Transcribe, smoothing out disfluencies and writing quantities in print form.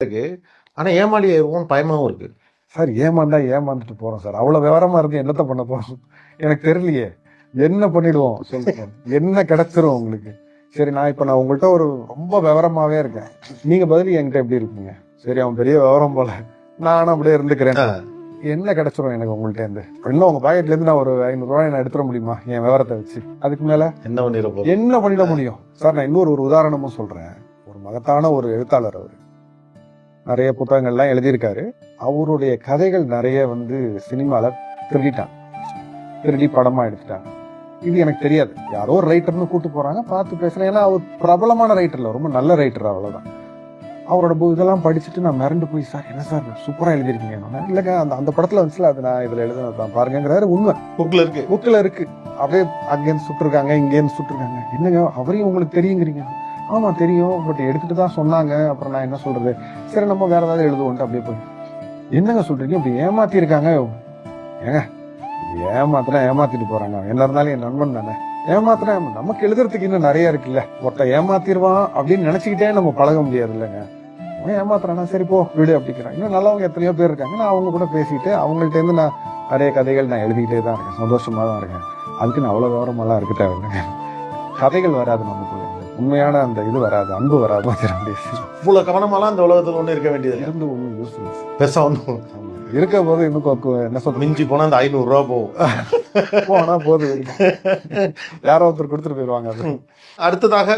இருக்கு. ஆனா ஏமாளி ஆயிருவோம் பயமாவும் இருக்கு. சார் ஏமாந்தா ஏமாந்துட்டு போறோம் சார். அவ்வளவு விவரமா இருந்து என்னத்த பண்ண போறோம் எனக்கு தெரியலையே. என்ன பண்ணிடுவோம் சொல்லுங்க. என்ன கிடைச்சிரும் உங்களுக்கு? சரி நான் உங்கள்கிட்ட ஒரு ரொம்ப விவரமாவே இருக்கேன். நீங்க பதில் என்கிட்ட எப்படி இருக்கீங்க? சரி அவன் பெரிய விவரம் போல, நானும் அப்படியே இருந்துக்கிறேன். என்ன கிடைச்சிரும் எனக்கு உங்கள்கிட்ட இருந்து? இன்னும் உங்க பாக்கெட்ல இருந்து நான் ஒரு 500 ரூபாய் நான் எடுத்துட முடியுமா என் விவரத்தை வச்சு? அதுக்கு மேல என்ன பண்ணிட முடியும் சார்? நான் இன்னொரு உதாரணமும் சொல்றேன். ஒரு மகத்தான ஒரு எழுத்தாளர், அவர் நிறைய புத்தகங்கள்லாம் எழுதியிருக்காரு. அவருடைய கதைகள் நிறைய சினிமால திருடி படமா எடுத்துட்டாங்க. இது எனக்கு தெரியாது. யாரோ ஒரு ரைட்டர்னு கூட்டு போறாங்க, பார்த்து பேசுறேன். ஏன்னா அவர் பிரபலமான ரைட்டர் இல்ல, ரொம்ப நல்ல ரைட்டர், அவ்வளவுதான். அவரோட இதெல்லாம் படிச்சுட்டு நான் மிரண்டு போய், சார் என்ன சார் சூப்பரா எழுதிருக்கீங்க? இல்லைங்க அந்த படத்துல வந்துச்சுல, அது நான் இதுல எழுதுனதான் பாருங்கிறாரு. உண்மை புக்ல இருக்கு. அப்படியே அங்கேருந்து சுட்டுருக்காங்க, இங்கேருந்து சுட்டுருக்காங்க. என்னங்க அவரையும் உங்களுக்கு தெரியுங்கிறீங்க? ஆமா தெரியும், பட் எடுத்துட்டு தான் சொன்னாங்க. அப்புறம் நான் என்ன சொல்றது? சரி நம்ம வேற ஏதாவது எழுதுவோன்ட்டு அப்படியே போய், என்னங்க சொல்றீங்க? இப்படி ஏமாத்தி இருக்காங்க. ஏங்க ஏமாத்திட்டு போறாங்க. என்ன இருந்தாலும் என் நண்பன் தானே. ஏமாத்துறேன், நமக்கு எழுதுறதுக்கு இன்னும் நிறைய இருக்குல்ல. ஒருத்த ஏமாத்திடுவான் அப்படின்னு நினைச்சுக்கிட்டே நம்ம பழக முடியாது இல்லைங்க. அவன் ஏமாத்துறானா, சரி போ விடு அப்படிங்கிறான். இன்னும் நல்லவங்க எத்தனையோ பேர் இருக்காங்க. நான் அவங்க கூட பேசிட்டு அவங்கள்ட்ட இருந்து நான் நிறைய கதைகள் நான் எழுதிக்கிட்டே தான் இருக்கேன். சந்தோஷமா தான் இருக்கேன். அதுக்கு நான் அவ்வளவு விவரமெல்லாம் இருக்கு தேவையில்லைங்க. கதைகள் வராது நமக்குள்ள, உண்மையான அந்த இது வராது, அன்பு வராது. இவ்வளவு கவனமாலாம் அந்த உலகத்துல ஒண்ணு இருக்க வேண்டியது இருந்து ஒன்றும் யூஸ்ஃபுல் பெருசா ஒன்றும் இருக்க போது இன்னும் என்ன சொல்ற, மிஞ்சி போனா அந்த 500 ரூபா போகும். போனா போது யாரோ ஒருத்தர் கொடுத்துட்டு போயிடுவாங்க. அடுத்ததாக